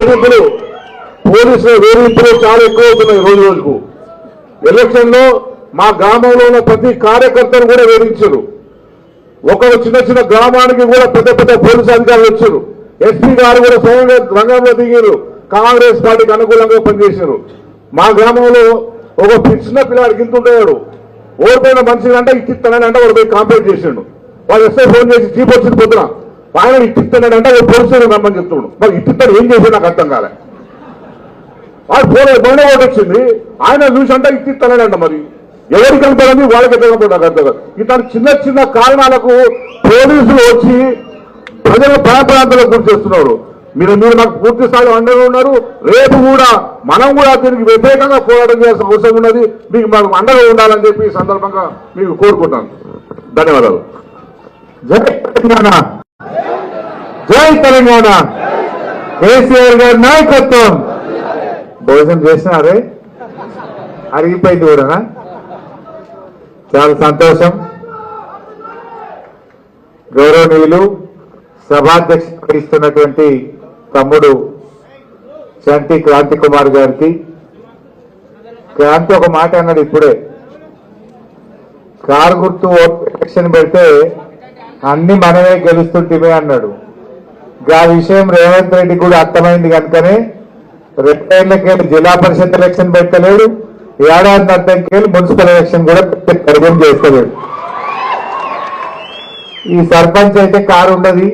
బెదిరింపులు పోలీసుల వేధింపులు చాలా ఎక్కువ అవుతున్నాయి రోజు రోజుకు. ఎలక్షన్ లో మా గ్రామంలో ఉన్న ప్రతి కార్యకర్తను కూడా వేధించారు. ఒకరు చిన్న చిన్న గ్రామానికి కూడా పెద్ద పెద్ద పోలీసు అధికారులు వచ్చారు. ఎస్పీ గారు కూడా స్వయంగా రంగంలో దిగారు. కాంగ్రెస్ పార్టీకి అనుకూలంగా పనిచేశారు. మా గ్రామంలో ఒక చిన్న పిల్లాడు గింతుంటాడు, ఓడిపోయిన మనిషి అంటే ఇచ్చిస్తానంటే వాడు పోయి కాంప్లైంట్ చేసిండు. వాళ్ళు ఎస్ఐ ఫోన్ చేసి చీప్ వచ్చింది పొద్దున, ఆయన ఇచ్చిస్తానంటే వాడు పోలీసులు రమ్మని చెప్తున్నాడు. మరి ఇచ్చిస్తాడు ఏం చేసి నాకు అర్థం కాలే. వాడు ఫోన్ బండ ఒకటి వచ్చింది, ఆయన చూసి అంటే ఇచ్చిస్తానంట. మరి ఎవరికి కనపడింది వాళ్ళకి ఎక్కడ నాకు అర్థం కాదు. ఇతను చిన్న చిన్న కారణాలకు పోలీసులు వచ్చి ప్రజల భయప్రాంతాలకు గురి చేస్తున్నారు. మీరు మాకు పూర్తి స్థాయిలో అండగా ఉన్నారు. రేపు కూడా మనం కూడా దీనికి వ్యతిరేకంగా పోరాటం చేయాల్సిన అవసరం ఉన్నది. మీకు మాకు అండగా ఉండాలని చెప్పి ఈ సందర్భంగా మీకు కోరుకుంటాను. ధన్యవాదాలు. జై తెలంగాణ, జై తెలంగాణ. కేసీఆర్ గారి నాయకత్వం. భోజనం చేసినారే, అరిగిపోయింది కూడా. చాలా సంతోషం. గౌరవనీయులు సభాధ్యక్షత వహిస్తున్నటువంటి తమ్ముడు చంటి క్రాంతి కుమార్ గారికి, క్రాంతి ఒక మాట అన్నాడు ఇప్పుడే, కారు గుర్తు ఎలక్షన్ పెడితే అన్ని మనమే గెలుస్తుంటే అన్నాడు. ఆ విషయం రేవంత్ రెడ్డి కూడా అర్థమైంది కనుకనే 2 ఏళ్లకేళ్ళు జిల్లా పరిషత్ ఎలక్షన్ పెట్టలేడు, ఏడాది అర్థంకేళ్ళు మున్సిపల్ ఎలక్షన్ కూడా పరిగణ చేస్తలేడు. ఈ సర్పంచ్ అయితే కారు ఉండదు,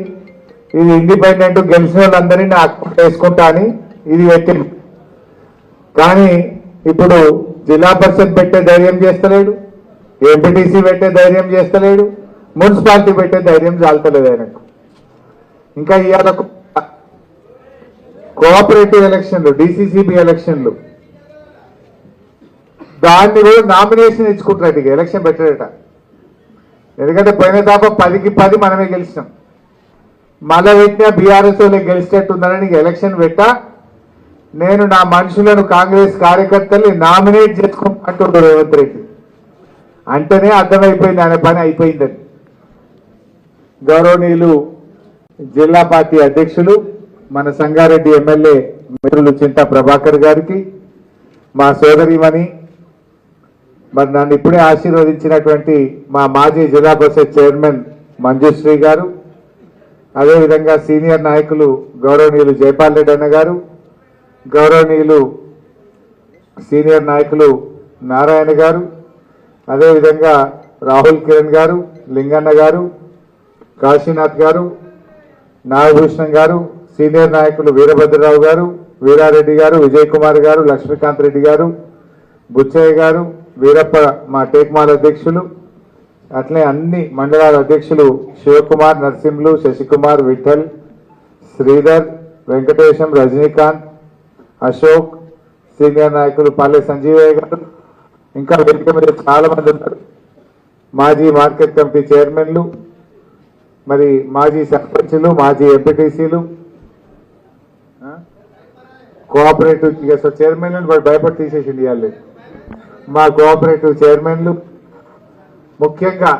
ఇది ఇండిపెండెంట్, గెలిచిన వాళ్ళందరినీ నా అకౌంట్ వేసుకుంటా అని ఇది పెట్టింది. కానీ ఇప్పుడు జిల్లా పరిషత్ పెట్టే ధైర్యం చేస్తలేడు, ఎంపీటీసీ పెట్టే ధైర్యం చేస్తలేడు, మున్సిపాలిటీ పెట్టే ధైర్యం చాలతలేదు ఆయనకు. ఇంకా ఇవాళ కోఆపరేటివ్ ఎలక్షన్లు, డిసిసిబి ఎలక్షన్లు, దాన్ని కూడా నామినేషన్ ఇచ్చుకుంటారట, ఇక ఎలక్షన్ పెట్టారట. ఎందుకంటే పోయిన తప్ప 10కి 10 మనమే గెలిచినాం. మళ్ళా పెట్టినా బీఆర్ఎస్ వాళ్ళకి గెలిచేట్టుందని ఎలక్షన్ పెట్టా, నేను నా మనుషులను కాంగ్రెస్ కార్యకర్తల్ని నామినేట్ చేసుకుంటూ రేవంత్ రెడ్డి అంటేనే అర్థమైపోయింది ఆయన పని అయిపోయిందని. గౌరవనీయులు జిల్లా పార్టీ అధ్యక్షులు మన సంగారెడ్డి ఎమ్మెల్యే మిత్రులు చింతా ప్రభాకర్ గారికి, మా సోదరిమణి మరి నన్ను ఇప్పుడే ఆశీర్వదించినటువంటి మా మాజీ జిల్లా పరిషత్ చైర్మన్ మంజుశ్రీ గారు, అదేవిధంగా సీనియర్ నాయకులు గౌరవనీయులు జైపాల్ రెడ్డి అన్న గారు, గౌరవనీయులు సీనియర్ నాయకులు నారాయణ గారు, అదేవిధంగా రాహుల్ కిరణ్ గారు, లింగన్న గారు, కాశీనాథ్ గారు, నాగభూషణం గారు, సీనియర్ నాయకులు వీరభద్రరావు గారు, వీరారెడ్డి గారు, విజయ్ కుమార్ గారు, లక్ష్మీకాంత్ రెడ్డి గారు, బుచ్చయ్య గారు, వీరప్ప మా టేక్మాల్ అధ్యక్షులు, అట్లే అన్ని మండలాల అధ్యక్షులు శివకుమార్, నరసింహులు, శశికుమార్, విఠల్, శ్రీధర్, వెంకటేశం, రజనీకాంత్, అశోక్, సీనియర్ నాయకులు పల్లె సంజీవయ్య గారు, ఇంకా వేదిక మీద చాలా మంది ఉన్నారు. మాజీ మార్కెట్ కమిటీ చైర్మన్లు, మరి మాజీ సర్పంచ్లు, మాజీ ఎంపీటీసీలు, కోఆపరేటివ్ చైర్మన్లను భయపడి తీసేసింది ఇవ్వాలి. మా కోఆపరేటివ్ చైర్మన్లు, ముఖ్యంగా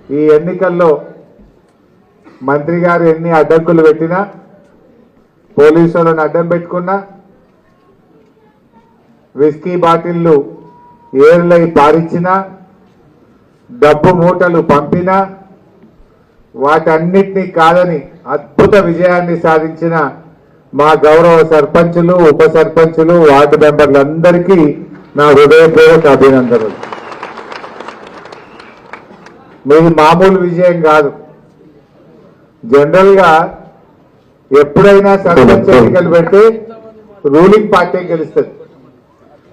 ఈ ఎన్నికల్లో మంత్రి గారు ఎన్ని అడ్డంకులు పెట్టినా, పోలీసులను అడ్డం పెట్టుకున్నా, విస్కీ బాటిళ్లు ఏర్లై పారించినా, డబ్బు మూటలు పంపినా, వాటన్నిటినీ కాదని అద్భుత విజయాన్ని సాధించిన మా గౌరవ సర్పంచులు, ఉప సర్పంచులు, వార్డు మెంబర్లందరికీ నా హృదయపూర్వక అభినందనలు. మీది మామూలు విజయం కాదు. జనరల్ గా ఎప్పుడైనా సర్పంచ్ ఎన్నికలు పెడితే రూలింగ్ పార్టీ గెలుస్తుంది.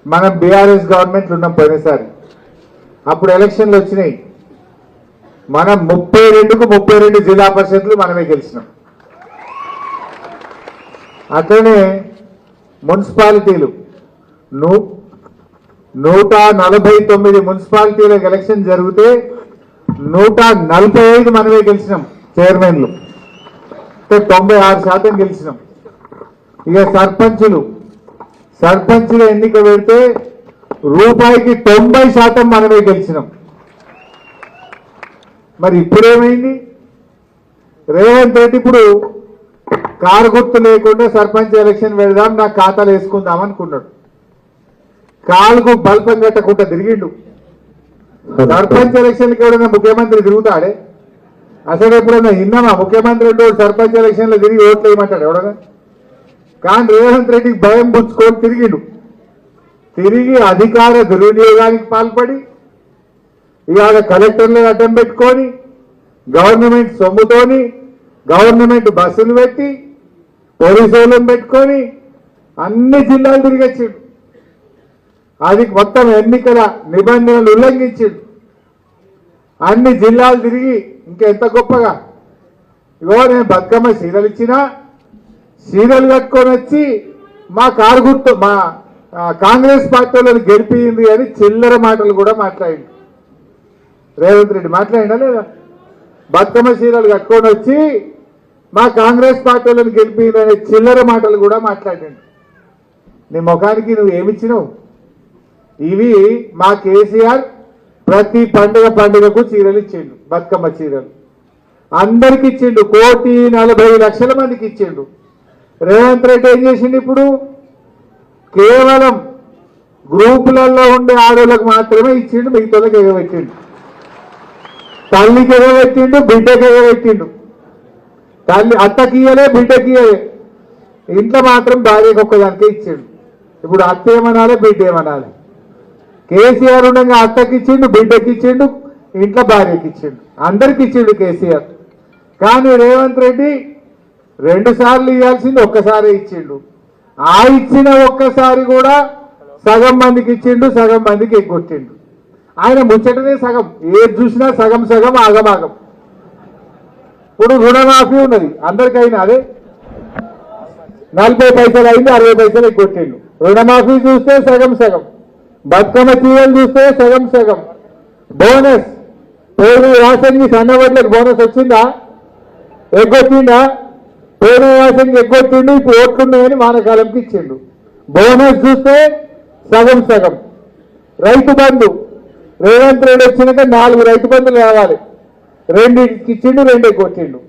మనం బీఆర్ఎస్ గవర్నమెంట్ ఉన్నాం పోయినసారి, అప్పుడు ఎలక్షన్లు వచ్చినాయి. మనం 32కు 32 జిల్లా పరిషత్లు మనమే గెలిచినాం. అట్లనే మున్సిపాలిటీలు 149 మున్సిపాలిటీలకు ఎలక్షన్ జరిగితే 145 మనమే గెలిచినాం చైర్మన్లు, 96% గెలిచినాం. ఇక సర్పంచుల ఎన్నిక పెడితే రూపాయికి 90% మనమే గెలిచినాం. మరి ఇప్పుడేమైంది? రేవంత్ రెడ్డి ఇప్పుడు కారు గుర్తు లేకుండా సర్పంచ్ ఎలక్షన్ పెడదాం, నా ఖాతాలు వేసుకుందాం అనుకున్నాడు. కాలుకు బల్పం కట్టకుండా తిరిగిండు. సర్పంచ్ ఎలక్షన్కి ఎవడన్నా ముఖ్యమంత్రి తిరుగుతాడే? అసలు ఎప్పుడన్నా విన్నామా ముఖ్యమంత్రి సర్పంచ్ ఎలక్షన్లో తిరిగి ఓట్లు వేయమంటాడు ఎవడన్నా? కానీ రేవంత్ రెడ్డికి భయం పుచ్చుకొని తిరిగిండు. తిరిగి అధికార దుర్వినియోగానికి పాల్పడి ఇవాళ కలెక్టర్లను అడ్డం పెట్టుకొని గవర్నమెంట్ సొమ్ముతోని గవర్నమెంట్ బస్సులు పెట్టి పోలీసులను పెట్టుకొని అన్ని జిల్లాలు తిరిగొచ్చిండు. అది మొత్తం ఎన్నికల నిబంధనలు ఉల్లంఘించిండు. అన్ని జిల్లాలు తిరిగి ఇంకెంత గొప్పగా ఇగో నేను బతుకమ్మ చీరలు ఇచ్చినా చీరలు కట్టుకొని వచ్చి మా కారు గుర్తు మా కాంగ్రెస్ పార్టీలను గెలిపింది అని చిల్లర మాటలు కూడా మాట్లాడిండు రేవంత్ రెడ్డి. మాట్లాడిండా లేదా? బతుకమ్మ చీరలు కట్టుకొని వచ్చి మా కాంగ్రెస్ పార్టీలను గెలిపింది అనే చిల్లర మాటలు కూడా మాట్లాడిండు. నీ ముఖానికి నువ్వు ఏమిచ్చినావు? ఇవి మా కేసీఆర్ ప్రతి పండుగకు చీరలు ఇచ్చిండు. బతుకమ్మ చీరలు అందరికి ఇచ్చిండు. 1,40,00,000 మందికి ఇచ్చిండు. రేవంత్ రెడ్డి ఏం చేసిండు? ఇప్పుడు కేవలం గ్రూపులలో ఉండే ఆడోళ్ళకు మాత్రమే ఇచ్చిండు, మిగతాలకు ఎగబెట్టిండు. తల్లికి ఎగబెట్టిండు, బిడ్డకి ఎగబెట్టిండు. తల్లి అత్తకి ఇయ్యలే, బిడ్డకి ఇయ్యలే. ఇంట్లో మాత్రం భార్యకు ఒక్కదానికే ఇచ్చిండు. ఇప్పుడు అత్త ఏమనాలి, బిడ్డ ఏమనాలి? కేసీఆర్ ఉండగా అత్తకి ఇచ్చిండు, బిడ్డకి ఇచ్చిండు, ఇంట్లో భార్యకి ఇచ్చిండు, అందరికి ఇచ్చిండు కేసీఆర్. కానీ రేవంత్ రెడ్డి 2 సార్లు ఇవ్వాల్సింది ఒక్కసారి ఇచ్చిండు. ఆ ఇచ్చిన ఒక్కసారి కూడా సగం మందికి ఇచ్చిండు, సగం మందికి ఎగ్గొట్టిండు. ఆయన ముచ్చటనే సగం, ఏది చూసినా సగం సగం ఆగమాగం. ఇప్పుడు రుణమాఫీ ఉన్నది అందరికైనా, అదే 40 పైసలు అయింది, 60 పైసలు ఎగ్గొట్టిండు. రుణమాఫీ చూస్తే సగం సగం, బతుకమ్మ చీరలు చూస్తే సగం సగం. బోనస్ పేరు రాసంగి సన్నబడ్లకు బోనస్ వచ్చిందా? ఎగ్గొట్టిందా? పేరు రాసంగి ఎగ్గొట్టిండు. ఇప్పుడు ఓట్లున్నాయని వానకాలంకి ఇచ్చిండు. బోనస్ చూస్తే సగం సగం. రైతు బంధు రేవంత్ రెడ్డి వచ్చినాక 4 రైతు బంధులు కావాలి, 2 ఇచ్చిండు, 2 ఎగ్గొట్టిండు.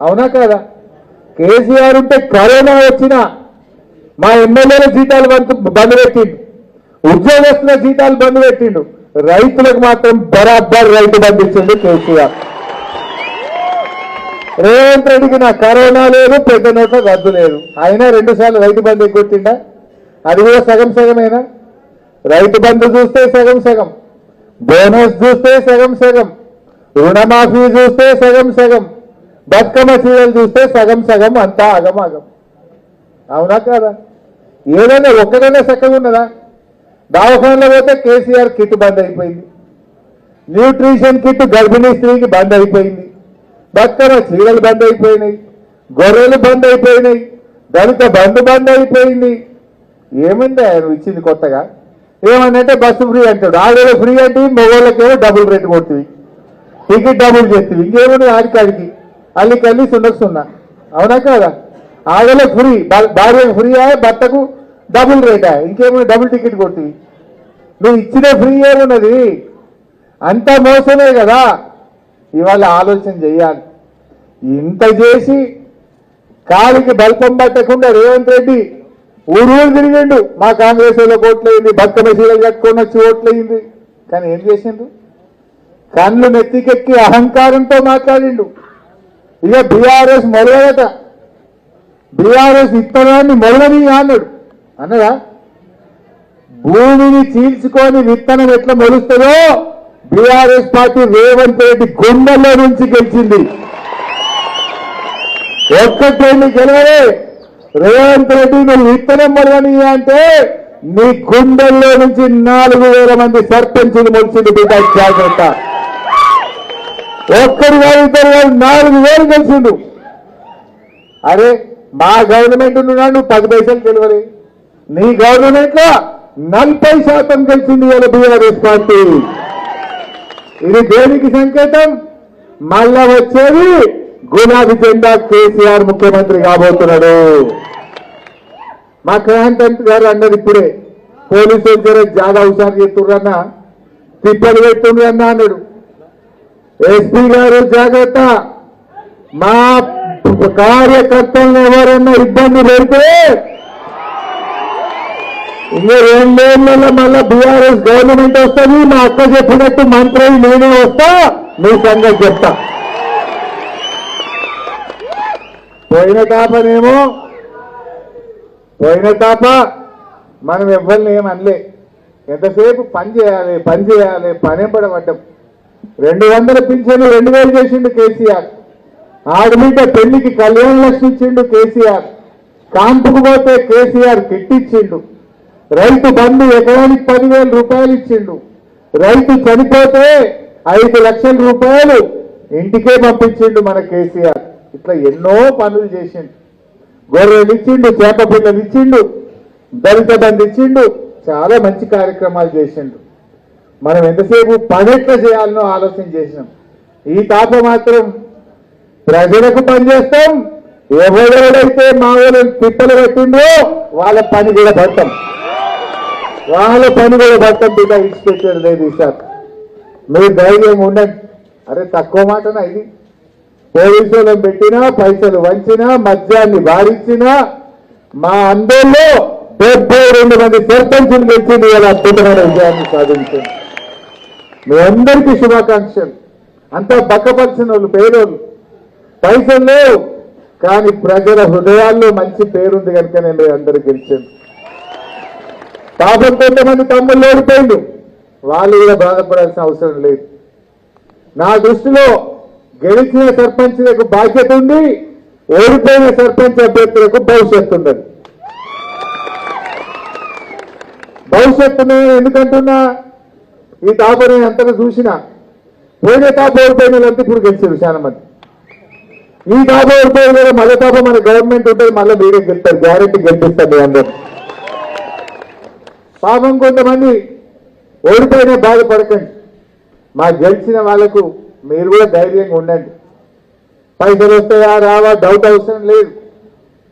అవునా కాదా? కేసీఆర్ ఉంటే కరోనా వచ్చినా మా ఎమ్మెల్యేల జీతాలు బంద్ పెట్టిండు, ఉద్యోగస్తుల జీతాలు బంద్ పెట్టిండు. రైతులకు మాత్రం బరాబర్ రైతు బంధు ఇచ్చిండు కేసీఆర్. రేవంత్ రెడ్డికి నా కరోనా లేదు, పెద్ద నోట్ల రద్దు లేదు, అయినా 2 సార్లు రైతు బంధు ఎగ్గొట్టిండా? అది కూడా సగం సగమేనా? రైతు బంధు చూస్తే సగం సగం, బోనస్ చూస్తే సగం సగం, రుణమాఫీ చూస్తే సగం సగం, బతుకమ్మ చీరలు చూస్తే సగం సగం, అంతా అగమాగం. అవునా కాదా? ఏదైనా ఒక్కదైనా చక్కగా ఉన్నదా? దవాఖానలో పోతే కేసీఆర్ కిట్ బంద్ అయిపోయింది, న్యూట్రిషన్ కిట్ గర్భిణీ స్త్రీకి బంద్ అయిపోయింది, బతుకమ్మ చీరలు బంద్ అయిపోయినాయి, గొర్రెలు బంద్ అయిపోయినాయి, దళిత బంధు బంద్ అయిపోయింది. ఏమైంది ఆయన ఇచ్చింది కొత్తగా? ఏమన్నంటే బస్సు ఫ్రీ అంటాడు. ఆడేదో ఫ్రీ అంటే మగవాళ్ళకేమో డబుల్ రేట్ కొడుతుంది, టికెట్ డబుల్ చేస్తుంది. ఇంకేముంది ఆడికాడికి అల్లికల్లి 0 అవునా కాదా? ఆడలకు ఫ్రీ, భార్యకు ఫ్రీ ఆయే, భర్తకు డబుల్ రేటా, ఇంకేమో డబుల్ టికెట్ కొడుతుంది. నువ్వు ఇచ్చిన ఫ్రీ ఏమున్నది? అంతా మోసమే కదా. ఇవాళ ఆలోచన చేయాలి. ఇంత చేసి కాలికి బల్పం పట్టకుండా రేవంత్ రెడ్డి ఊరు తిరిగిండు. మా కాంగ్రెస్ వాళ్ళకి ఓట్లయింది, బతుకమ్మ చీరలు కట్టుకొని వచ్చి ఓట్లయింది. కానీ ఏం చేసిండు? కళ్ళు నెత్తికెక్కి అహంకారంతో మాట్లాడిండు. ఇక బీఆర్ఎస్ మొదలట, బీఆర్ఎస్ విత్తనాన్ని మొదలని అన్నాడు. అన్నదా? భూమిని చీల్చుకొని విత్తనం ఎట్లా మొలుస్తుందో బీఆర్ఎస్ పార్టీ రేవంత్ రెడ్డి గుండెల్లో నుంచి గెలిచింది. ఒక్కటేంటి గెలవలే. రేవంత్ రెడ్డి నువ్వు విత్తనం మొదలని అంటే నీ గుండెల్లో నుంచి 4,000 మంది సర్పంచులు మొలిచింది. బిడ్డ జాగ్రత్త. ఒక్కరు కాదు, 4,000 గెలిచిండు. అరే మా గవర్నమెంట్ నువ్వు 10 పైసలు గెలవలే, నీ గవర్నమెంట్ లో 40% గెలిచింది ఇవాళ బీఆర్ఎస్ పార్టీ. ఇది దేనికి సంకేతం? మళ్ళా వచ్చేది గులాబీ జెండా, కేసీఆర్ ముఖ్యమంత్రి కాబోతున్నాడు. మా క్రాంతి గారు అన్నది ఇప్పుడే, పోలీసులు జర జాగా హుషారు చేస్తుర్రన్నా, తిప్పలు పెడుతుండ్రన్నా అన్నాడు. ఎస్పీ గారు జాగ్రత్త, మా కార్యకర్తలను ఎవరన్నా ఇబ్బంది పెడితే ఇంకా 2 ఏళ్లలో మళ్ళా బీఆర్ఎస్ గవర్నమెంట్ వస్తుంది. మా అక్క చెప్పినట్టు మంత్రి నేనే వస్తా, మీ సంగతి చెప్తా. పోయిన తాప మనం ఎవరిని ఏమనలే. ఎంతసేపు పని చేయాలి పని పడబడ్డం. 200 పింఛన్లు 2000 చేసిండు కేసీఆర్. ఆడబిడ్డ పెళ్లికి కళ్యాణ లక్ష్మి ఇచ్చిండు కేసీఆర్. కాంపుకు పోతే కేసీఆర్ కిట్ ఇచ్చిండు. రైతు బంధు ఎకరానికి 10,000 రూపాయలు ఇచ్చిండు. రైతు చనిపోతే 5 లక్షల రూపాయలు ఇంటికే పంపించిండు మన కేసీఆర్. ఇట్లా ఎన్నో పనులు చేసిండు. గొర్రెలు ఇచ్చిండు, చేప పిల్లలు ఇచ్చిండు, దళిత బంధు ఇచ్చిండు. చాలా మంచి కార్యక్రమాలు చేసిండు. మనం ఎంతసేపు పని ఎట్లా చేయాలనో ఆలోచన చేసినాం. ఈ తాప మాత్రం ప్రజలకు పనిచేస్తాం. ఎవరెవరైతే మా ఊళ్ళని తిప్పలు పెట్టిందో వాళ్ళ పని కూడా పడతాం. బిడ్డ ఇచ్చిపెట్టేది లేదు ఈసారి. మీరు ధైర్యం ఉండండి. అరే తక్కువ మాటనా ఇది? పోలీసులను పెట్టినా, పైసలు వంచినా, మద్యాన్ని భారించినా మా అందరిలో 72 మంది సర్పంచులు గెలిచింది. ఇలా అద్భుతమైన విజయాన్ని సాధించింది. మీ అందరికీ శుభాకాంక్షలు. అంతా బక్కపరిచిన వాళ్ళు, పేదోళ్ళు, పైసలు లేవు కానీ ప్రజల హృదయాల్లో మంచి పేరుంది కనుకనే మీరు అందరూ గెలిచారు. పాపం కొంతమంది తమ్ముళ్ళు ఓడిపోయిండు, వాళ్ళు కూడా బాధపడాల్సిన అవసరం లేదు. నా దృష్టిలో గెలిచిన సర్పంచులకు బాధ్యత ఉంది, ఓడిపోయిన సర్పంచ్ అభ్యర్థులకు భవిష్యత్తు ఉన్నది. భవిష్యత్తును ఎందుకంటున్నా, ఈ తాపని అంతగా చూసినా పోయిన తాప ఓడిపోయిన వాళ్ళంతా ఇప్పుడు గెలిచారు చాలా మంది. ఈ తాప ఓడిపోయిన కదా మళ్ళీ తాప మన గవర్నమెంట్ ఉంటుంది, మళ్ళీ మీరే గెలుస్తారు, గ్యారెంటీ గెలిపిస్తారు మీ అందరూ. పాపం కొంతమంది ఓడిపోయినా బాధపడకండి. మా గెలిచిన వాళ్లకు మీరు కూడా ధైర్యంగా ఉండండి. పైసలు వస్తాయా రావా డౌట్ అవసరం లేదు.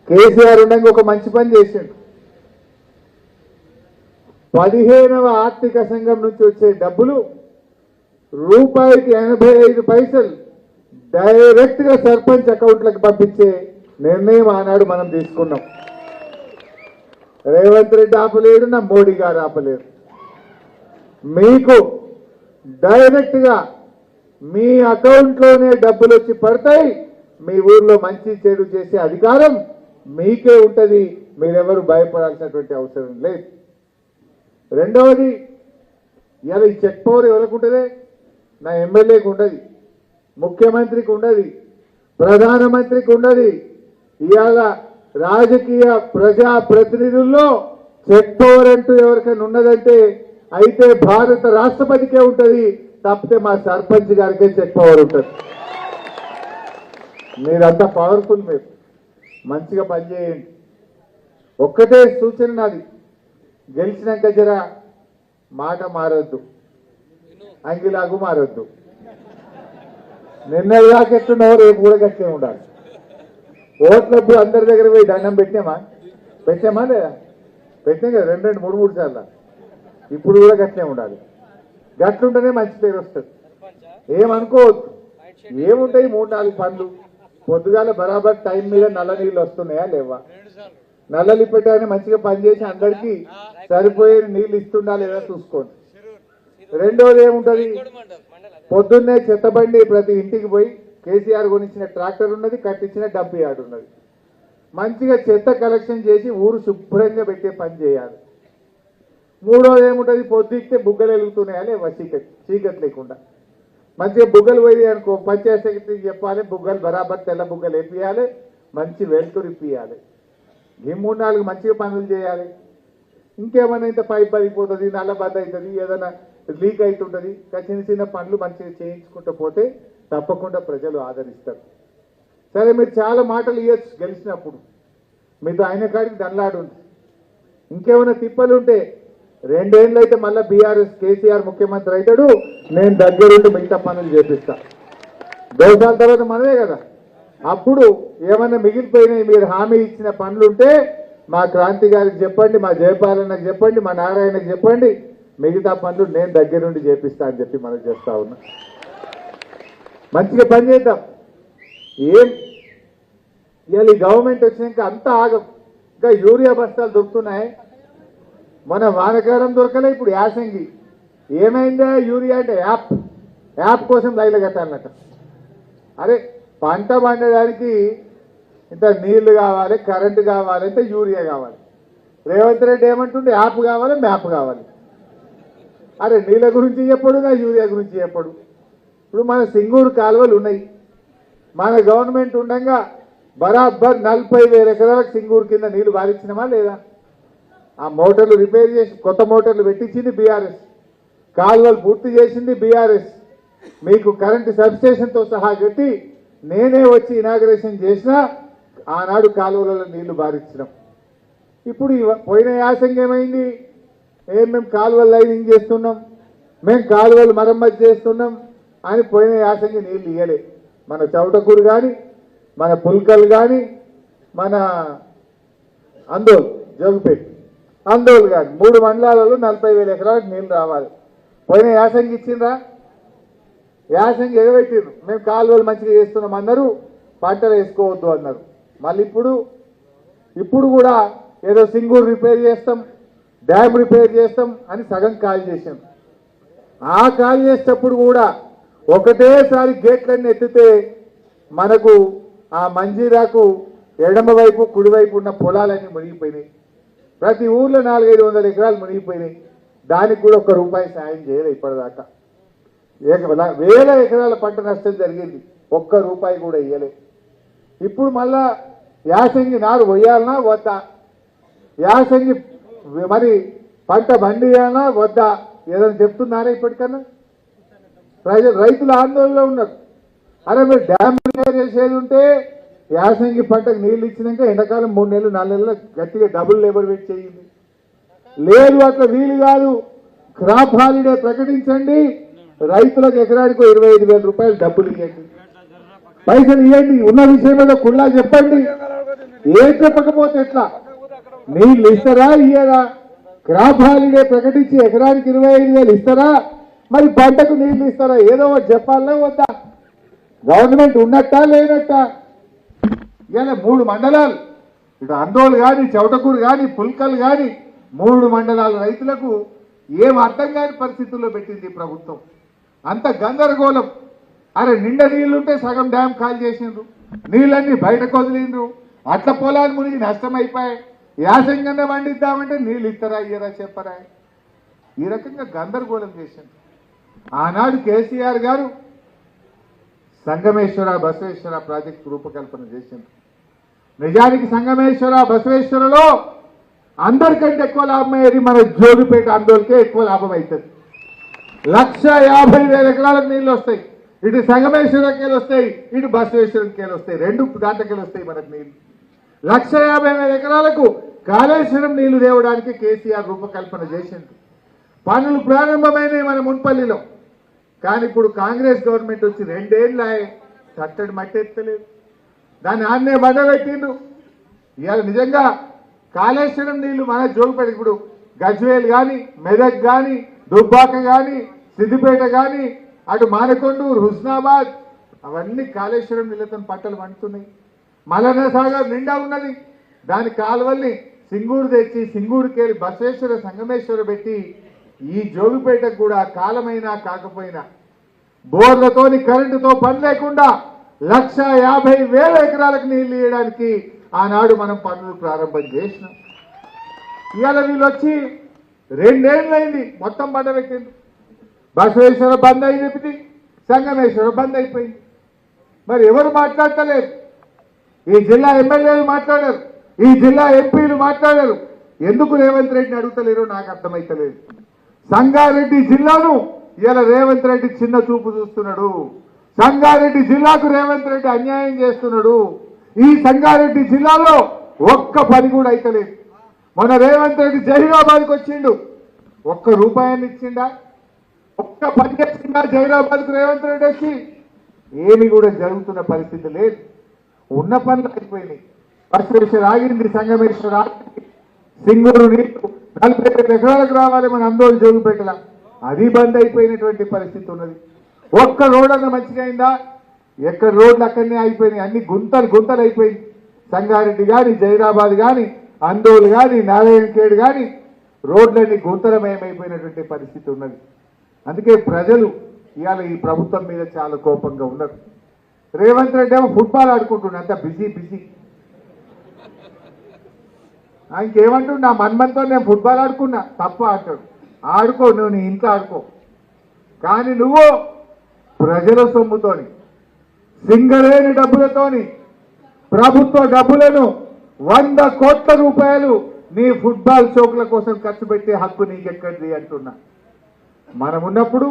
కేసీఆర్ ఉండగా ఒక మంచి పని చేసిండు. 15వ ఆర్థిక సంఘం నుంచి వచ్చే డబ్బులు రూపాయికి 85 పైసలు డైరెక్ట్ గా సర్పంచ్ అకౌంట్లకు పంపించే నిర్ణయం ఆనాడు మనం తీసుకున్నాం. రేవంత్ రెడ్డి ఆపలేడు, నా మోడీ గారు ఆపలేరు. మీకు డైరెక్ట్ గా మీ అకౌంట్లోనే డబ్బులు వచ్చి పడతాయి. మీ ఊర్లో మంచి చెడు చేసే అధికారం మీకే ఉంటది. మీరెవరు భయపడాల్సినటువంటి అవసరం లేదు. రెండవది, ఇలా ఈ చెక్ పవర్ ఎవరికి ఉంటుంది? నా ఎమ్మెల్యేకి ఉండదు, ముఖ్యమంత్రికి ఉండదు, ప్రధానమంత్రికి ఉండదు. ఇవాళ రాజకీయ ప్రజా ప్రతినిధుల్లో చెక్ పవర్ అంటూ ఎవరికైనా ఉన్నదంటే అయితే భారత రాష్ట్రపతికే ఉంటుంది, తప్పితే మా సర్పంచ్ గారికే చెక్ పవర్ ఉంటుంది. మీరంతా పవర్ఫుల్, మీరు మంచిగా పనిచేయండి. ఒక్కటే సూచన నాది, గెలిచినాక జర మాట మారొద్దు, అంగిలాగు మారొద్దు. నిన్నటి దాకా ఎట్టున్నావు, రేపు కూడా గట్లే ఉండాలి. ఓట్లప్పుడు అందరి దగ్గర పోయి దండం పెట్టామా లేదా? పెట్టాం కదా 2 3 సార్లు. ఇప్పుడు కూడా గట్లే ఉండాలి. గట్లుంటేనే మంచి పేరు వస్తుంది. ఏమనుకోవద్దు, ఏముంటాయి 3-4 పనులు. పొద్దుగాల బరాబర్ టైం మీద నల్ల నీళ్ళు వస్తున్నాయా లేవా? నల్లలు ఇప్పటాన్ని మంచిగా పనిచేసి అందరికీ సరిపోయే నీళ్ళు ఇస్తుండా లేదా చూసుకోండి. రెండోది ఏముంటది, పొద్దున్నే చెత్తబండి ప్రతి ఇంటికి పోయి కేసీఆర్ కొనిచ్చిన ట్రాక్టర్ ఉన్నది, కట్టించిన డంప్ యార్డ్ ఉన్నది. మంచిగా చెత్త కలెక్షన్ చేసి ఊరు శుభ్రంగా పెట్టే పని చేయాలి. మూడోది ఏముంటుంది, పొద్దుకే బుగ్గలు వెలుగుతున్నాయా లేవా? చీకటి లేకుండా మంచిగా బుగ్గలు పోయి అనుకో, పంచాయత్ సెక్రటరీకి చెప్పాలి, బుగ్గలు బరాబర్ తెల్ల బుగ్గలు వేపియాలి, మంచి వెలుతురు ఇప్పియాలి. ఈ 3-4 మంచిగా పనులు చేయాలి. ఇంకేమైనా ఇంత పైప్ పడిపోతుంది, నల్ల బద్ద అవుతుంది, ఏదైనా లీక్ అవుతుంటుంది, చిన్న చిన్న పనులు మంచిగా చేయించుకుంటూ పోతే తప్పకుండా ప్రజలు ఆదరిస్తారు. సరే, మీరు చాలా మాటలు ఇవ్వచ్చు గెలిచినప్పుడు, మీతో ఆయన కాడికి దండలాడు. ఇంకేమైనా తిప్పలు ఉంటే 2 ఏళ్ళు అయితే మళ్ళీ బీఆర్ఎస్ కేసీఆర్ ముఖ్యమంత్రి అవుతాడు, నేను దగ్గరుండి మిగతా పనులు చేపిస్తా. 2 సార్ల తర్వాత మనమే కదా. అప్పుడు ఏమైనా మిగిలిపోయినాయి, మీరు హామీ ఇచ్చిన పనులుంటే మా క్రాంతి గారికి చెప్పండి, మా జయపాలన్నకు చెప్పండి, మా నారాయణకు చెప్పండి, మిగతా పనులు నేను దగ్గరుండి చేపిస్తా అని చెప్పి మనం చేస్తా ఉన్నా. మంచిగా పని చేద్దాం. ఏం ఇవాళ ఈ గవర్నమెంట్ వచ్చినాక అంతా ఆగం. ఇంకా యూరియా బస్తాలు దొరుకుతున్నాయి. మన వానకాలం దొరకలే, ఇప్పుడు యాసంగి. ఏమైందా యూరియా అంటే యాప్ కోసం లైన్లో కట్టాలన్నట. అరే పంట పండడానికి ఇంత నీళ్లు కావాలి, కరెంటు కావాలి, అంటే యూరియా కావాలి. రేవంత్ రెడ్డి ఏమంటుండే యాప్ కావాలి, మ్యాప్ కావాలి. అరే నీళ్ళ గురించి చెప్పడు, నా యూరియా గురించి చెప్పడు. ఇప్పుడు మన సింగూరు కాలువలు ఉన్నాయి. మన గవర్నమెంట్ ఉండగా బరాబర్ 40,000 ఎకరాలకు సింగూరు కింద నీళ్లు బాధించినమా లేదా? ఆ మోటార్లు రిపేర్ చేసి కొత్త మోటార్లు పెట్టించింది బీఆర్ఎస్, కాలువలు పూర్తి చేసింది బీఆర్ఎస్. మీకు కరెంటు సబ్స్టేషన్తో సహా కట్టి నేనే వచ్చి ఇనాగ్రేషన్ చేసినా ఆనాడు కాలువలలో నీళ్లు బారించినాం. ఇప్పుడు పోయిన యాసంగి ఏమైంది? మేము కాలువలు లైనింగ్ చేస్తున్నాం, మేము కాలువలు మరమ్మతు చేస్తున్నాం అని పోయిన యాసంగి నీళ్లు ఇయ్యలే. మన చౌటకూరు కానీ, మన పుల్కల్ కానీ, మన అందోల్ జోగిపేట అందోల్ కానీ 3 మండలాలలో 40,000 ఎకరాలకు నీళ్లు రావాలి. పోయిన యాసంగి ఇచ్చిండ్రా? యాసంగి ఎగబెట్టిండ్రు. మేము కాలువలు మంచిగా చేస్తున్నాం అన్నారు, పంటలు వేసుకోవద్దు అన్నారు. మళ్ళీ ఇప్పుడు కూడా ఏదో సింగూరు రిపేర్ చేస్తాం, డ్యామ్ రిపేర్ చేస్తాం అని సగం కాల్ చేసాం. ఆ కాల్ చేసేటప్పుడు కూడా ఒకటేసారి గేట్లన్నీ ఎత్తితే మనకు ఆ మంజీరాకు ఎడమ వైపు కుడివైపు ఉన్న పొలాలన్నీ మునిగిపోయినాయి. ప్రతి ఊర్లో 400-500 ఎకరాలు మునిగిపోయినాయి. దానికి కూడా ₹1 సాయం చేయలేదు ఇప్పటిదాకా. వేల ఎకరాల పంట నష్టం జరిగింది, ₹1 కూడా ఇయ్యలే. ఇప్పుడు మళ్ళా యాసంగి నారు పోయాలనా వద్దా, యాసంగి మరి పంట బండియాలనా వద్దా ఏదైనా చెప్తున్నారా? ఇప్పటికన్నా రైతులు ఆందోళనలో ఉన్నారు. అరే మీరు డ్యామ్ రిపేర్ చేసేది ఉంటే యాసంగి పంటకు నీళ్లు ఇచ్చినాక ఎండాకాలం 3 నెలలు 4 నెలలు గట్టిగా డబుల్ లేబర్ వెయిట్ చేయండి. లేదు అట్లా వీలు కాదు, క్రాప్ హాలిడే ప్రకటించండి, రైతులకు ఎకరానికి ₹25,000 డబ్బులు ఇవ్వండి, పైసలు ఇవ్వండి, ఉన్న విషయం మీద కుళ్ళా చెప్పండి. ఏం చెప్పకపోతే ఎట్లా? నీళ్ళు ఇస్తారా ఇయ్యరా? క్రాప్ హాలిడే ప్రకటించి ఎకరానికి 25,000 ఇస్తారా? మరి పంటకు నీళ్లు ఇస్తారా? ఏదో ఒకటి చెప్పాలనే వద్దా? గవర్నమెంట్ ఉన్నట్టా లేనట్టా? ఇలా 3 మండలాలు, ఇటు అందోలు కానీ, చౌటకూరు కానీ, పుల్కల్ కానీ 3 మండలాల రైతులకు ఏం అర్థం కాని పరిస్థితుల్లో పెట్టింది ప్రభుత్వం. అంత గందరగోళం. అరే నిండా నీళ్లుంటే సగం డ్యామ్ ఖాళీ చేసిండ్రు, నీళ్ళన్నీ బయటకు వదిలిండ్రు, అట్ల పొలాలు మునిగి నష్టం అయిపోయాయి. యాసంగంగా పండిద్దామంటే నీళ్ళు ఇస్తారా ఇయ్యరా చెప్పరా? ఈ రకంగా గందరగోళం చేసిండ్రు. ఆనాడు కేసీఆర్ గారు సంగమేశ్వర బసవేశ్వర ప్రాజెక్టు రూపకల్పన చేసిండ్రు. నిజానికి సంగమేశ్వర బసవేశ్వరలో అందరికంటే ఎక్కువ లాభం అయ్యేది మన జోగిపేట అందోళకే ఎక్కువ లాభం అవుతుంది. 150,000 ఎకరాలకు నీళ్ళు వస్తాయి. ఇటు సంగమేశ్వరకేలు వస్తాయి, ఇటు బసవేశ్వరంకేలు వస్తాయి, 2 దాంట్లకెళ్ళి వస్తాయి మనకు నీళ్ళు. 150,000 ఎకరాలకు కాళేశ్వరం నీళ్లు తేవడానికి కేసీఆర్ రూపకల్పన చేసింది. పనులు ప్రారంభమైనవి మన మున్పల్లిలో. కానీ ఇప్పుడు కాంగ్రెస్ గవర్నమెంట్ వచ్చి 2 ఏళ్ళు తట్టడి మట్టి ఎత్తలేదు, దాన్ని ఆన్నే బండబెట్టిండ్రు. ఇవాళ నిజంగా కాళేశ్వరం నీళ్లు మన జోగిపేట, ఇప్పుడు గజ్వేల్ కానీ, మెదక్ కానీ, దుబ్బాక కానీ, సిద్దిపేట కానీ, అటు మానకొండూరు, హుస్నాబాద్ అవన్నీ కాళేశ్వరం నీళ్లతో పంటలు పండుతున్నాయి. మలన సాగర్ నిండా ఉన్నది, దాని కాలువల్ని సింగూరు తెచ్చి సింగూరుకెళ్ళి బసవేశ్వర సంగమేశ్వర పెట్టి ఈ జోగిపేటకు కూడా కాలమైనా కాకపోయినా బోర్లతోని కరెంటుతో పని లేకుండా 150,000 ఎకరాలకు నీళ్లు ఇవ్వడానికి ఆనాడు మనం పనులు ప్రారంభం చేసినాం. ఇవాళ వీళ్ళు వచ్చి 2 ఏళ్ళైంది మొత్తం బండ పెట్టింది. బసవేశ్వర బంద్ అయినది, సంగమేశ్వర బంద్ అయిపోయింది. మరి ఎవరు మాట్లాడతలేరు? ఈ జిల్లా ఎమ్మెల్యేలు మాట్లాడారు, ఈ జిల్లా ఎంపీలు మాట్లాడారు. ఎందుకు రేవంత్ రెడ్డిని అడుగుతలేరో నాకు అర్థమైతలేదు. సంగారెడ్డి జిల్లాను ఇలా రేవంత్ రెడ్డి చిన్న చూపు చూస్తున్నాడు. సంగారెడ్డి జిల్లాకు రేవంత్ రెడ్డి అన్యాయం చేస్తున్నాడు. ఈ సంగారెడ్డి జిల్లాలో ఒక్క పని కూడా అయితలేదు. మొన్న రేవంత్ రెడ్డి జహీరాబాద్కి వచ్చిండు, ₹1 ఇచ్చిండా? ఒక్క పని చేసిందా జహీరాబాద్కు రేవంత్ రెడ్డి వచ్చి? ఏమి కూడా జరుగుతున్న పరిస్థితి లేదు. ఉన్న పనులు అయిపోయినాయి. బసవేశ్వర ఆగింది, సంగమేశ్వర ఆగింది, సింగూరు నీళ్లు 40,000 ఎకరాలకు రావాలి మన అందోళన జోగిపేటల, అది బంద్ అయిపోయినటువంటి పరిస్థితి ఉన్నది. ఒక్క రోడ్ అన్న మంచిగా అయిందా? ఎక్కడ రోడ్లు అక్కడనే అయిపోయినాయి, అన్ని గుంతలు అయిపోయింది. సంగారెడ్డి కానీ, జైరాబాద్ కానీ, అందోలు కానీ, నారాయణఖేడ్ కానీ రోడ్లన్నీ గుంతలమయమైపోయినటువంటి పరిస్థితి ఉన్నది. అందుకే ప్రజలు ఇవాళ ఈ ప్రభుత్వం మీద చాలా కోపంగా ఉన్నారు. రేవంత్ రెడ్డి ఏమో ఫుట్బాల్ ఆడుకుంటున్నా, అంత బిజీ బిజీ. ఇంకేమంటుండు, నా మన్మంతో నేను ఫుట్బాల్ ఆడుకున్నా, తప్ప అంటాడు. ఆడుకో, నువ్వు నీ ఇంట్లో ఆడుకో, కానీ నువ్వు ప్రజల సొమ్ముతోని, సింగరేణి డబ్బులతోని, ప్రభుత్వ డబ్బులను 100 కోట్ల రూపాయలు నీ ఫుట్బాల్ షోకుల కోసం ఖర్చు పెట్టే హక్కు నీకెక్కడిది అంటున్నా. మనం ఉన్నప్పుడు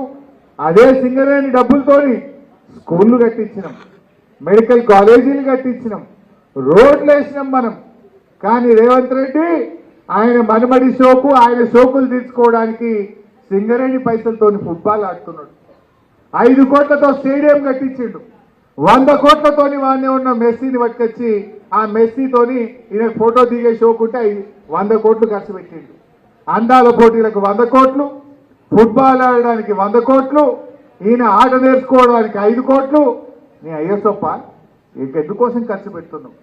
అదే సింగరేణి డబ్బులతోని స్కూళ్ళు కట్టించినాం, మెడికల్ కాలేజీలు కట్టించినాం, రోడ్లు వేసినాం మనం. కానీ రేవంత్ రెడ్డి ఆయన మనమడి షోకు, ఆయన షోకులు తీర్చుకోవడానికి సింగరేణి పైసలతోని ఫుట్బాల్ ఆడుతున్నాడు. 5 కోట్లతో స్టేడియం కట్టించిండు. 100 కోట్లతోని వాడిని ఉన్న మెస్సీని పట్టుకొచ్చి ఆ మెస్సీతోని ఈయన ఫోటో దిగే షోకుంటే 100 కోట్లు ఖర్చు పెట్టిండు. అందాల పోటీలకు 100 కోట్లు, ఫుట్బాల్ ఆడడానికి 100 కోట్లు, ఈయన ఆట నేర్చుకోవడానికి 5 కోట్లు. నీ అయ్యో సొప్ప ఇంకెందుకోసం ఖర్చు పెడుతున్నావు?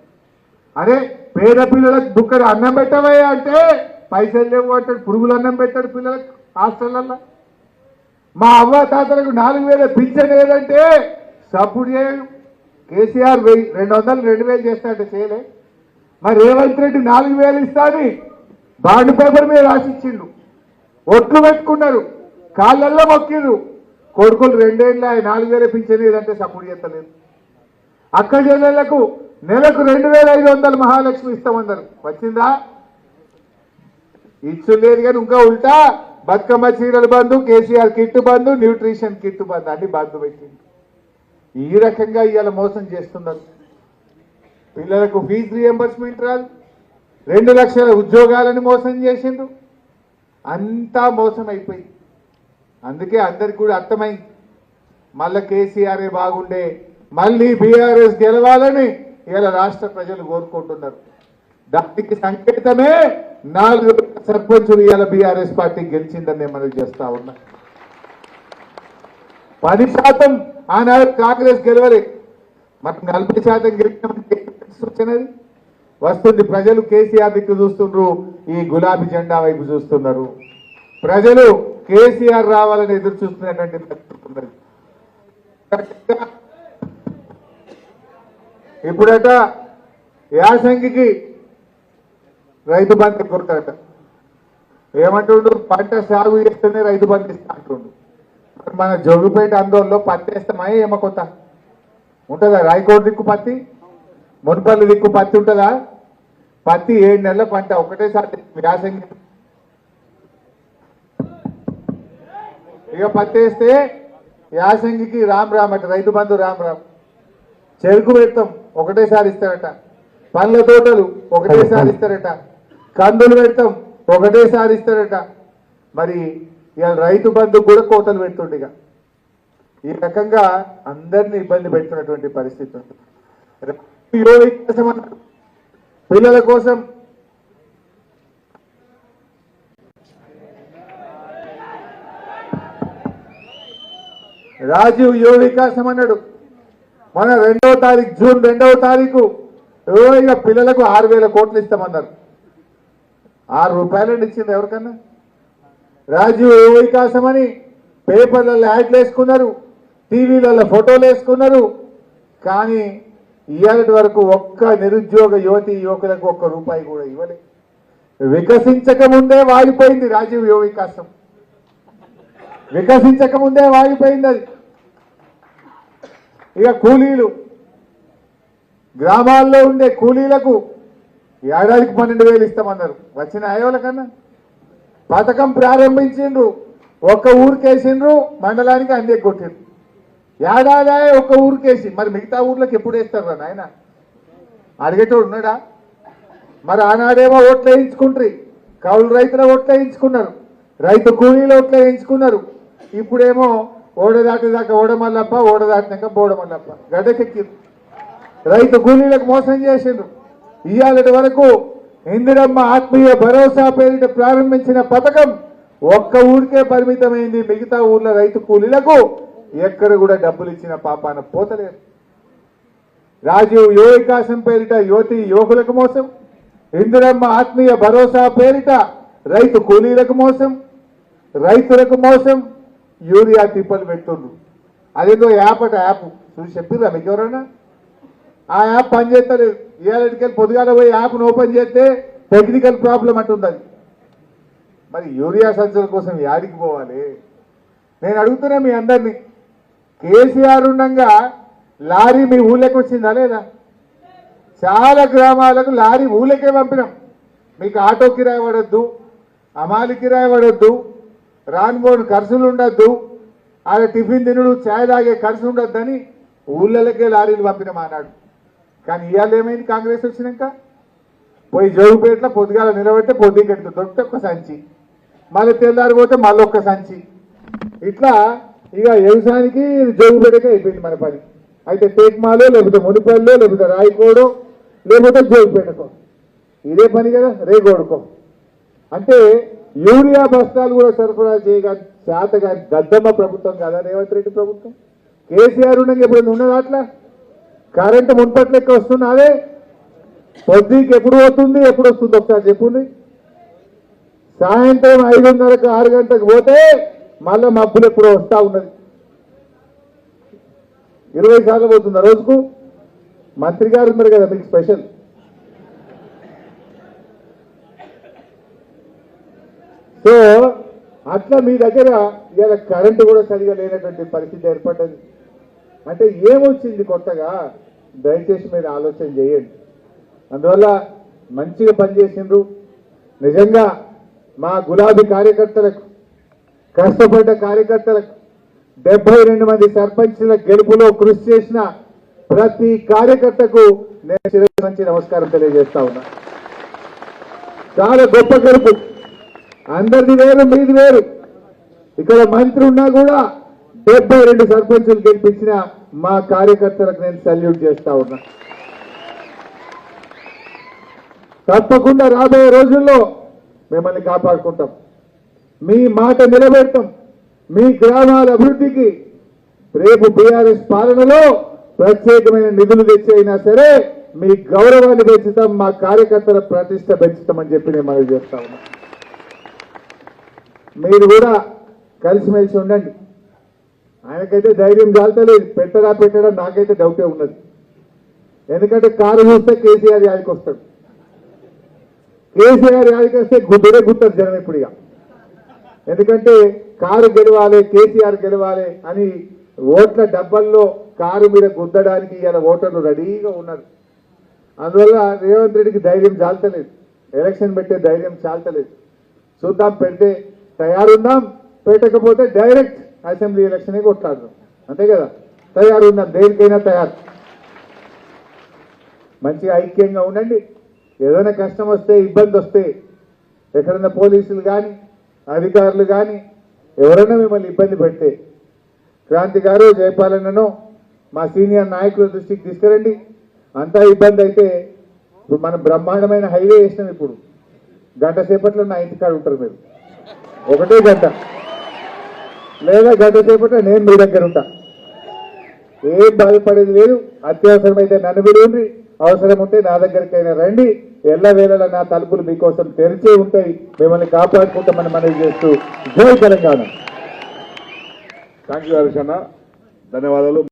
అరే పేద పిల్లలకు బుక్కడు అన్నం పెట్టవయ్యా అంటే పైసలు లేవు అంటాడు. పురుగులు అన్నం పెట్టాడు పిల్లలకు హాస్టళ్లలో. మా అవ్వ తాతలకు 4,000 పింఛన్ ఏదంటే సపోర్ట్ చేయడు. కేసీఆర్ 200, 2,000 చేస్తాడంటే చేయలే. మరి రేవంత్ రెడ్డి 4,000 ఇస్తాని బాండ్ పేపర్ మీద రాసిచ్చిండు. ఒట్లు పెట్టుకున్నారు, కాళ్ళల్లో మొక్కిరు. కొడుకులు 2 ఏళ్ళ 4,000 పింఛన్ ఏదంటే సపోర్ట్ చేస్తలేదు. అక్క చెల్లెళ్లకు నెలకు 2,500 మహాలక్ష్మి ఇస్తామన్నారు. వచ్చిందా? ఇచ్చు లేదు. కానీ ఇంకా ఉల్టా బతుకమ్మ చీరలు బంధు, కేసీఆర్ కిట్టు బంధు, న్యూట్రిషన్ కిట్టు బంధు అన్ని బంధు పెట్టింది. ఈ రకంగా ఇవాళ మోసం చేస్తున్నారు. పిల్లలకు ఫీజు రియంబర్స్మెంట్ రాదు, 2 లక్షల ఉద్యోగాలను మోసం చేసిండ్రు. అంతా మోసం అయిపోయి. అందుకే అందరికి కూడా అర్థమైంది, మళ్ళీ కేసీఆరే బాగుండే, మళ్ళీ బీఆర్ఎస్ గెలవాలని ఇలా రాష్ట్ర ప్రజలు కోరుకుంటున్నారు. దానికి సంకేతమే 4 సర్పంచులు ఇవాళ బీఆర్ఎస్ పార్టీ గెలిచిందని మనం చేస్తా ఉన్నా. 10% ఆనాడు కాంగ్రెస్ గెలవలే, మనం 40% గెలిచినామని సూచనది వస్తుంది. ప్రజలు కేసీఆర్ దిక్కు చూస్తున్నారు, ఈ గులాబీ జెండా వైపు చూస్తున్నారు. ప్రజలు కేసీఆర్ రావాలని ఎదురు చూస్తున్నటువంటి పరిస్థితి. ఇప్పుడట యాసంగికి రైతు బంధు కొడతాడట. ఏమంటుండు? పంట సాగు చేస్తేనే రైతు బంధు ఇస్తా అంటుండు. మన జోగిపేట ఆందోళనలో పత్తి వేస్తామా? ఏమ కొత్త ఉంటుందా? రాయకోట దిక్కు పత్తి, మున్పల్లి దిక్కు పత్తి ఉంటుందా? పత్తి 7 నెలల పంట ఒకటేసారి యాసంగి. ఇక పత్తి వేస్తే యాసంగికి రామ్ రామ్ అట, రైతు బంధు రామ్ రామ్. చెరుకు పెడతాం ఒకటేసారి ఇస్తారట, పండ్ల తోటలు ఒకటేసారి ఇస్తారట, కందులు పెడతాం ఒకటేసారి ఇస్తారట. మరి ఇవాళ రైతు బంధు కూడా కోతలు పెడుతుండగా ఈ రకంగా అందరినీ ఇబ్బంది పెడుతున్నటువంటి పరిస్థితి ఉంది. పిల్లల కోసం రాజీవ్ యువ వికాసం అన్నాడు. మన 2వ తారీఖు, జూన్ 2వ తారీఖు ఇక పిల్లలకు 6,000 కోట్లు ఇస్తామన్నారు. 6 రూపాయలు ఇచ్చింది ఎవరికన్నా? రాజీవ్ యువ వికాసం అని పేపర్లలో యాడ్లు వేసుకున్నారు, టీవీలలో ఫోటోలు వేసుకున్నారు. కానీ ఇవాళ వరకు ఒక్క నిరుద్యోగ యువతి యువకులకు 1 రూపాయి కూడా ఇవ్వలేదు. వికసించక ముందే వాడిపోయింది రాజీవ్ యువ వికాసం, వికసించక ముందే వాడిపోయింది అది. ఇక కూలీలు, గ్రామాల్లో ఉండే కూలీలకు ఏడాదికి 12,000 ఇస్తామన్నారు. వచ్చిన అయోల కన్నా పథకం ప్రారంభించిండ్రు, 1 ఊరికేసిండ్రు, మండలానికి అన్నీ కొట్టిండ్రు. ఏడాది 1 ఊరికేసి మరి మిగతా ఊర్లకు ఎప్పుడు వేస్తారు నాయన? అడిగేటోడు ఉన్నాడా? మరి ఆనాడేమో ఓట్లు వేయించుకుంటారు, కౌలు రైతుల ఓట్లు వేయించుకున్నారు, రైతు కూలీల ఓట్లు వేయించుకున్నారు. ఇప్పుడేమో ఓడదాటిదాకా ఓడమల్లప్ప, ఓడదాటినాక బోడమల్లప్ప గడ్డకెక్కి రైతు కూలీలకు మోసం చేసిండ్రు. ఇవాళ వరకు ఇందిరమ్మ ఆత్మీయ భరోసా పేరిట ప్రారంభించిన పథకం 1 ఊరికే పరిమితమైంది. మిగతా ఊర్ల రైతు కూలీలకు ఎక్కడ కూడా డబ్బులు ఇచ్చిన పాపాన పోతలేదు. రాజీవ్ యువ వికాసం పేరిట యువతి యువకులకు మోసం, ఇందిరమ్మ ఆత్మీయ భరోసా పేరిట రైతు కూలీలకు మోసం, రైతులకు మోసం, యూరియా తిప్పలు పెడుతుండ్రు. అదేదో యాప్ చూసి చెప్పిర్రా మీకు ఎవరన్నా? ఆ యాప్ పనిచేస్తలేదు. ఇవాళకి పొద్దుగాల పోయి యాప్ను ఓపెన్ చేస్తే టెక్నికల్ ప్రాబ్లం అంటుంది. అది మరి యూరియా సంచుల కోసం యాడికి పోవాలి? నేను అడుగుతున్నా మీ అందరినీ, కేసీఆర్ ఉండగా లారీ మీ ఊళ్ళకి వచ్చిందా లేదా? చాలా గ్రామాలకు లారీ ఊళ్ళకే పంపినాం. మీకు ఆటో కిరాయి పడొద్దు, అమాలి కిరాయి పడొద్దు, రానుబోను ఖర్చులు ఉండొద్దు, ఆడ టిఫిన్ తినుడు ఛాయ్ తాగే ఖర్చు ఉండొద్దని ఊళ్ళకే లారీలు పంపినాం అన్నాడు. కానీ ఇవాళ ఏమైంది? కాంగ్రెస్ వచ్చినాక పోయి జోగుపేటలో పొద్దుగాల నిలబెడితే పొద్దుగట్టు దొరికితే ఒక్క సంచి, మళ్ళీ తెల్లారిపోతే మళ్ళీ ఒక్క సంచి. ఇట్లా ఇక వ్యవసాయానికి జోగుపేటకే అయిపోయింది మన పని. అయితే టేక్మాలో లేకపోతే మునిపల్లో లేకపోతే రాయకోడో లేకపోతే జోగుపేటకో ఇదే పని కదా, రేగోడుకో. అంటే యూరియా బస్తాలు కూడా సరఫరా చేయగా శాతగా దద్దమ్మ ప్రభుత్వం కదా రేవంత్ రెడ్డి ప్రభుత్వం. కేసీఆర్ ఉండగా ఎప్పుడు ఉన్నది అట్లా? కరెంటు మున్పట్ల లెక్క వస్తుంది. అదే పొద్దుకి ఎప్పుడు వస్తుంది, ఎప్పుడు వస్తుంది ఒకసారి చెప్పుంది. సాయంత్రం 5:30కు 6 గంటలకు పోతే మళ్ళీ మబ్బులు ఎప్పుడో వస్తూ ఉన్నది. 20 సార్లు పోతుంది రోజుకు. మంత్రి గారు ఉన్నారు కదా మీకు స్పెషల్. సో అట్లా మీ దగ్గర ఇవాళ కరెంటు కూడా సరిగా లేనటువంటి పరిస్థితి ఏర్పడ్డది. అంటే ఏమొచ్చింది కొత్తగా? దయచేసి మీరు ఆలోచన చేయండి. అందువల్ల మంచిగా పనిచేసిండ్రు. నిజంగా మా గులాబీ కార్యకర్తలకు, కష్టపడ్డ కార్యకర్తలకు, 72 మంది సర్పంచ్ల గెలుపులో కృషి చేసిన ప్రతి కార్యకర్తకు నేను శిరస్సు నుంచి నమస్కారం తెలియజేస్తా ఉన్నా. చాలా గొప్ప గెలుపు. అందరిది వేరు, మీది వేరు. ఇక్కడ మంత్రి ఉన్నా కూడా 72 సర్పంచులు గెలిపించిన మా కార్యకర్తలకు నేను సల్యూట్ చేస్తా ఉన్నా. తప్పకుండా రాబోయే రోజుల్లో మిమ్మల్ని కాపాడుకుంటాం, మీ మాట నిలబెడతాం. మీ గ్రామాల అభివృద్ధికి రేపు బీఆర్ఎస్ పాలనలో ప్రత్యేకమైన నిధులు తెచ్చి అయినా సరే మీ గౌరవాన్ని పెంచుతాం, మా కార్యకర్తల ప్రతిష్ట పెంచుతామని చెప్పి నేను మనవి చేస్తా ఉన్నా. మీరు కూడా కలిసిమెలిసి ఉండండి. ఆయనకైతే ధైర్యం చాలతలేదు, పెట్టడం నాకైతే డౌటే ఉన్నది. ఎందుకంటే కారు చూస్తే కేసీఆర్ యాదికి వస్తాడు. కేసీఆర్ యాదికి వస్తే గుడ్డరే గుర్తారు జనం ఇప్పుడు. ఇక ఎందుకంటే కారు గెలవాలి, కేసీఆర్ గెలవాలి అని ఓట్ల డబ్బల్లో కారు మీద గుద్దడానికి ఇలా ఓటర్లు రెడీగా ఉన్నారు. అందువల్ల రేవంత్ రెడ్డికి ధైర్యం చాలతలేదు, ఎలక్షన్ పెట్టే ధైర్యం చాలతలేదు. చూద్దాం, పెడితే తయారున్నాం, పెట్టకపోతే డైరెక్ట్ అసెంబ్లీ ఎలక్షనే కొట్లాడదాం. అంతే కదా, తయారున్నాం, దేనికైనా తయారు. మంచిగా ఐక్యంగా ఉండండి. ఏదైనా కష్టం వస్తే, ఇబ్బంది వస్తే, ఎక్కడైనా పోలీసులు కానీ అధికారులు కానీ ఎవరైనా మిమ్మల్ని ఇబ్బంది పెడితే క్రాంతి గారు, జయపాలన్నను మా సీనియర్ నాయకుల దృష్టికి తీసుకురండి. అంతా ఇబ్బంది అయితే ఇప్పుడు మనం బ్రహ్మాండమైన హైవే వేసినాం. ఇప్పుడు గంట సేపట్లో నా ఇంటికాడ ఉంటారు మీరు. ఒకటే గంట లేదా గంట సేపట్లో నేను మీ దగ్గర ఉంటా. ఏం బాధపడేది లేదు. అత్యవసరమైతే నన్ను విలువండి, అవసరం ఉంటే నా దగ్గరికైనా రండి. ఎల్లవేళలా నా తలుపులు మీకోసం తెరిచే ఉంటాయి. మిమ్మల్ని కాపాడుకుంటామని మనవి చేస్తూ జై తెలంగాణ. థ్యాంక్ యూ హరీష్ అన్న, ధన్యవాదాలు.